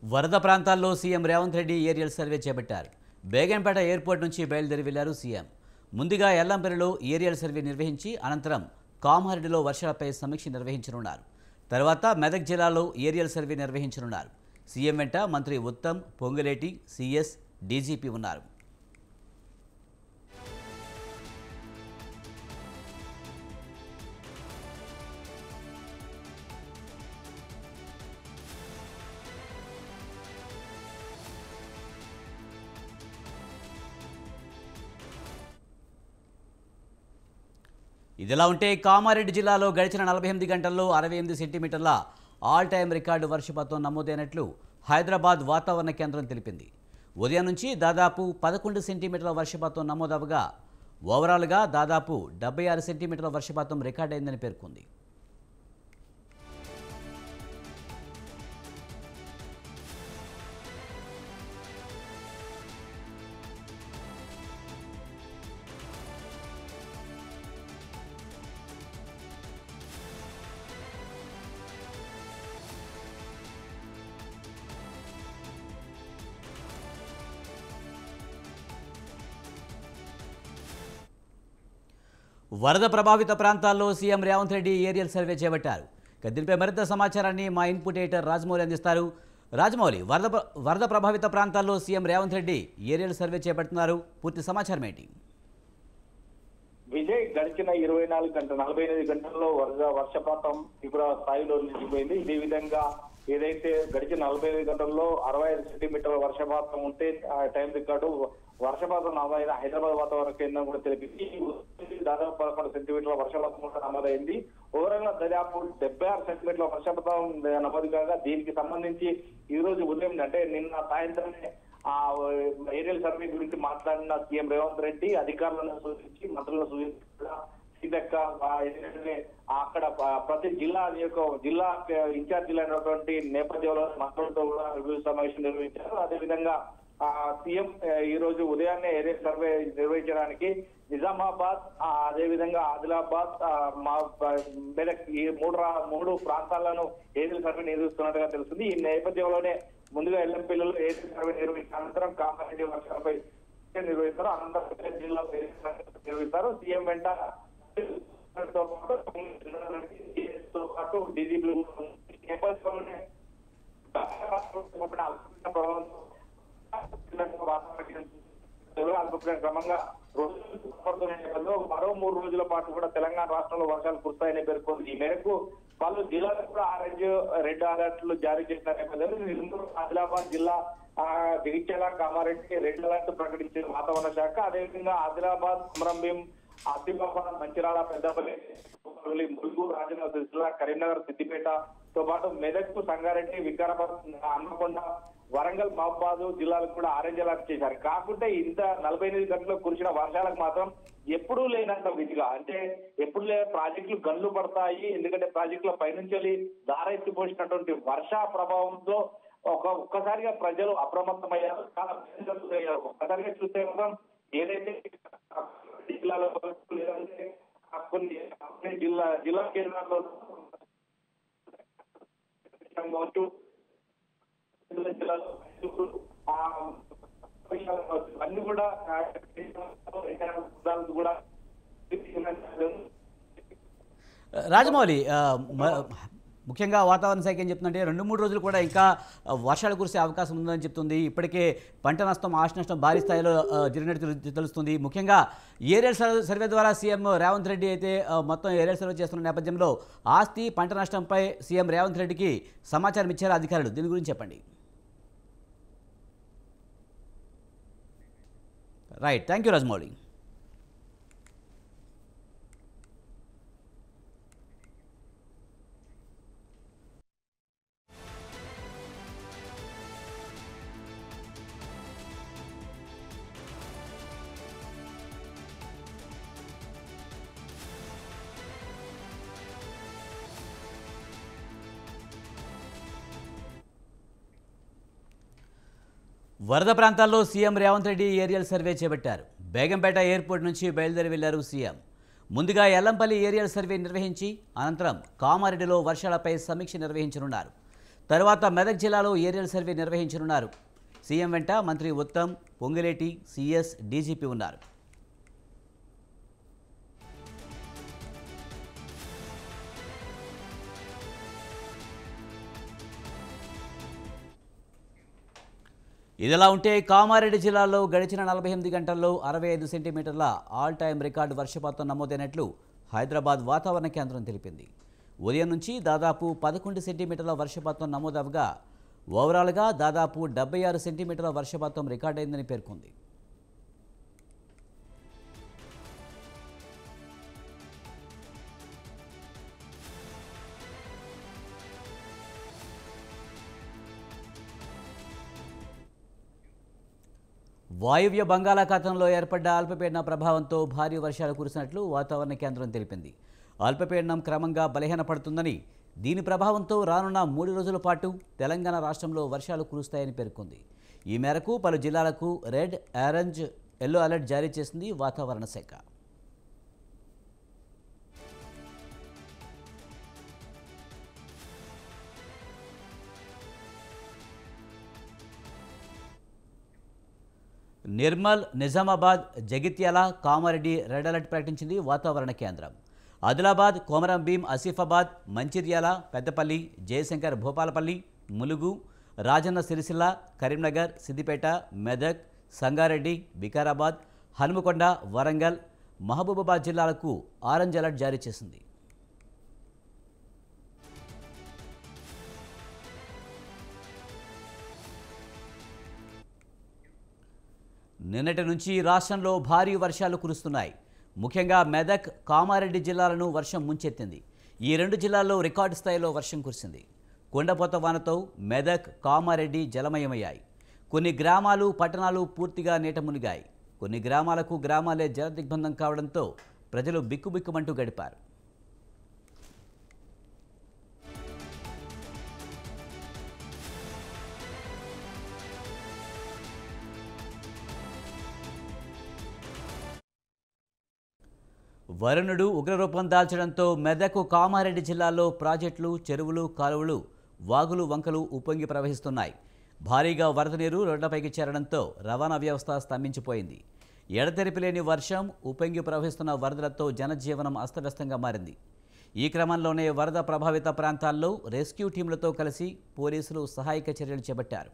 వరద ప్రాంతాల్లో CM Revanth Reddy aerial survey చేపట్టారు. బేగంపేట ఎయిర్పోర్ట్ నుంచి బయలుదేరి వెళ్లారు సీఎం. ముందుగా ఎల్లంపల్లిలో ఏరియల్ సర్వే నిర్వహించి అనంతరం కామారెడ్డిలో వర్షాలపై సమీక్ష నిర్వహించనున్నారు. తర్వాత మెదక్ జిల్లాలో ఏరియల్ సర్వే నిర్వహించనున్నారు. సీఎం వెంట మంత్రి ఉత్తమ్, పొంగులేటి, సీఎస్, డీజీపీ ఉన్నారు. ఇదిలా ఉంటే కామారెడ్డి జిల్లాలో గడిచిన 48 గంటల్లో 68 సెంటీమీటర్ల ఆల్ టైమ్ రికార్డు వర్షపాతం నమోదైనట్లు హైదరాబాద్ వాతావరణ కేంద్రం తెలిపింది. ఉదయం నుంచి దాదాపు 11 సెంటీమీటర్ల వర్షపాతం నమోదవగా ఓవరాల్గా దాదాపు 76 సెంటీమీటర్ల వర్షపాతం రికార్డైందని పేర్కొంది. వరద ప్రభావిత ప్రాంతాల్లో CM Revanth Reddy aerial survey చేపట్టారు. దీనిపై మరింత సమాచారాన్ని మా ఇన్పుట్ ఎడిటర్ రాజమౌళి అందిస్తారు. రాజమౌళి, వరద ప్రభావిత ప్రాంతాల్లో CM Revanth Reddy aerial survey చేపడుతున్నారు. పూర్తి సమాచారం ఏంటి? విజయ్, గడిచిన 48 గంటల్లో వర్షపాతం తీవ్ర స్థాయిలో నిలిచిపోయింది. ఇదే విధంగా ఏదైతే గడిచిన 45 గంటల్లో 65 సెంటీమీటర్ల వర్షపాతం ఉంటే ఆ టైం రికార్డు వర్షపాతం నమోదైన హైదరాబాద్ వాతావరణ కేంద్రం కూడా తెలిపింది. దాదాపు 11 సెంటీమీటర్ల వర్షపాతం కూడా నమోదైంది. ఓవరాల్ గా దాదాపు 76 సెంటీమీటర్ల వర్షపాతం నమోదు కాగా దీనికి సంబంధించి ఈ రోజు ఉదయం అంటే నిన్న సాయంత్రమే ఆ ఏరియల్ సర్వే గురించి మాట్లాడిన సీఎం రేవంత్ రెడ్డి అధికారులను సూచించి మంత్రులను సూచించి అక్కడ ప్రతి జిల్లా ఇన్ఛార్జీలు అయినటువంటి నేపథ్యంలో మంత్రులతో కూడా రివ్యూ సమావేశం నిర్వహించారు. అదేవిధంగా సీఎం ఈ రోజు ఉదయాన్నే ఏరియల్ సర్వే నిర్వహించడానికి నిజామాబాద్, అదేవిధంగా ఆదిలాబాద్, మెదక్ ఈ మూడు ప్రాంతాలను ఏరియల్ సర్వే నిర్వహిస్తున్నట్టుగా తెలుస్తుంది. ఈ నేపథ్యంలోనే ముందుగా ఎల్లంపల్లిలో ఏరియల్ సర్వే నిర్వహించిన అనంతరం కామారెడ్డి వర్షాలపై నిర్వహిస్తారు. అనంతరం జిల్లాలో నిర్వహిస్తారు. సీఎం వెంట డీజీపీ నేపథ్యంలోనే క్రమంగా మరో 3 రోజుల పాటు కూడా తెలంగాణ రాష్ట్రంలో వర్షాలు కురుస్తాయని పేర్కొంది. ఈ మేరకు పలు జిల్లాలకు కూడా రెడ్ అలర్ట్లు జారీ చేసిన నేపథ్యంలో ఆదిలాబాద్ జిల్లా, జగిత్యాల, కామారెడ్డి రెడ్ అలర్ట్ ప్రకటించిన వాతావరణ శాఖ. అదేవిధంగా ఆదిలాబాద్, కొమరంభీం, ఆసిఫాబాద్, మంచిర్యాల, పెద్దపల్లి, ములుగు, రాజనగర్, సిరిసిల్ల, కరీంనగర్, సిద్దిపేటతో పాటు మెదక్, సంగారెడ్డి, వికారాబాద్, హన్మకొండ, వరంగల్, మహబూబాద్ జిల్లాలకు కూడా ఆరెంజ్ అలర్ట్ చేశారు. కాకుంటే ఇంత 48 గంటల్లో కురిసిన వర్షాలకు మాత్రం ఎప్పుడూ లేనంత విధిగా అంటే ఎప్పుడు ప్రాజెక్టులు గన్లు పడతాయి. ఎందుకంటే ప్రాజెక్టుల పైనుంచి వెళ్ళి దారెత్తిపోసినటువంటి వర్ష ప్రభావంతో ఒక్కసారిగా ప్రజలు అప్రమత్తమయ్యారు, చాలా అయ్యారు. ఒక్కసారిగా చూస్తే మాత్రం ఏదైతే జిల్లాలో లేదంటే కొన్ని జిల్లా కేంద్రాల్లో అన్ని కూడా రాజమౌళి, ముఖ్యంగా వాతావరణ శాఖ ఏం చెప్తుందంటే 2-3 రోజులు కూడా ఇంకా వర్షాలు కురిసే అవకాశం ఉందని చెప్తుంది. ఇప్పటికే పంట నష్టం, ఆస్తి నష్టం భారీ స్థాయిలో జరిగినట్టు తెలుస్తుంది. ముఖ్యంగా ఏరియల్ సర్వే ద్వారా సీఎం రేవంత్ రెడ్డి అయితే మొత్తం ఏరియల్ సర్వే చేస్తున్న నేపథ్యంలో ఆస్తి, పంట నష్టంపై సీఎం రేవంత్ రెడ్డికి సమాచారం ఇచ్చారు అధికారులు. దీని గురించి చెప్పండి. Right, thank you Rajamouli. వరద ప్రాంతాల్లో CM Revanth Reddy aerial survey చేపట్టారు. బేగంపేట ఎయిర్పోర్ట్ నుంచి బయలుదేరి వెళ్లారు సీఎం. ముందుగా ఎల్లంపల్లి ఏరియల్ సర్వే నిర్వహించి అనంతరం కామారెడ్డిలో వర్షాలపై సమీక్ష నిర్వహించనున్నారు. తర్వాత మెదక్ జిల్లాలో ఏరియల్ సర్వే నిర్వహించనున్నారు. సీఎం వెంట మంత్రి ఉత్తమ్, పొంగిలేటి, సీఎస్, డీజీపీ ఉన్నారు. ఇదిలా ఉంటే కామారెడ్డి జిల్లాలో గడిచిన 48 గంటల్లో 65 సెంటీమీటర్ల ఆల్ టైమ్ రికార్డు వర్షపాతం నమోదైనట్లు హైదరాబాద్ వాతావరణ కేంద్రం తెలిపింది. ఉదయం నుంచి దాదాపు 11 సెంటీమీటర్ల వర్షపాతం నమోదవగా ఓవరాల్గా దాదాపు 76 సెంటీమీటర్ల వర్షపాతం రికార్డైందని పేర్కొంది. వాయువ్య బంగాళాఖాతంలో ఏర్పడ్డ అల్పపీడన ప్రభావంతో భారీ వర్షాలు కురిసినట్లు వాతావరణ కేంద్రం తెలిపింది. అల్పపీడనం క్రమంగా బలహీనపడుతుందని, దీని ప్రభావంతో రానున్న 3 రోజుల పాటు తెలంగాణ రాష్ట్రంలో వర్షాలు కురుస్తాయని పేర్కొంది. ఈ మేరకు పలు జిల్లాలకు రెడ్, ఆరెంజ్, ఎల్లో అలర్ట్ జారీ చేసింది వాతావరణ శాఖ. నిర్మల్, నిజామాబాద్, జగిత్యాల, కామారెడ్డి రెడ్ అలర్ట్ ప్రకటించింది వాతావరణ కేంద్రం. ఆదిలాబాద్, కొమరంభీం, ఆసిఫాబాద్, మంచిర్యాల, పెద్దపల్లి, జయశంకర్ భూపాలపల్లి, ములుగు, రాజన్న సిరిసిల్ల, కరీంనగర్, సిద్దిపేట, మెదక్, సంగారెడ్డి, వికారాబాద్, హనుమకొండ, వరంగల్, మహబూబాబాద్ జిల్లాలకు ఆరెంజ్ అలర్ట్ జారీ చేసింది. నిన్నటి నుంచి రాష్ట్రంలో భారీ వర్షాలు కురుస్తున్నాయి. ముఖ్యంగా మెదక్, కామారెడ్డి జిల్లాలను వర్షం ముంచెత్తింది. ఈ 2 జిల్లాల్లో రికార్డు స్థాయిలో వర్షం కురిసింది. కొండపోత వానతో మెదక్, కామారెడ్డి జలమయమయ్యాయి. కొన్ని గ్రామాలు, పట్టణాలు పూర్తిగా నీట మునిగాయి. కొన్ని గ్రామాలకు గ్రామాలే జలదిగ్బంధం కావడంతో ప్రజలు బిక్కుబిక్కుమంటూ గడిపారు. వరుణుడు ఉగ్రరూపం దాల్చడంతో మెదక్, కామారెడ్డి జిల్లాల్లో ప్రాజెక్టులు, చెరువులు, కాలువలు, వాగులు, వంకలు ఉప్పొంగి ప్రవహిస్తున్నాయి. భారీగా వరద నీరు రోడ్లపైకి చేరడంతో రవాణా వ్యవస్థ స్తంభించిపోయింది. ఎడతెరిపి లేని వర్షం, ఉప్పొంగి ప్రవహిస్తున్న వరదలతో జనజీవనం అస్తవ్యస్తంగా మారింది. ఈ క్రమంలోనే వరద ప్రభావిత ప్రాంతాల్లో రెస్క్యూ టీంలతో కలిసి పోలీసులు సహాయక చర్యలు చేపట్టారు.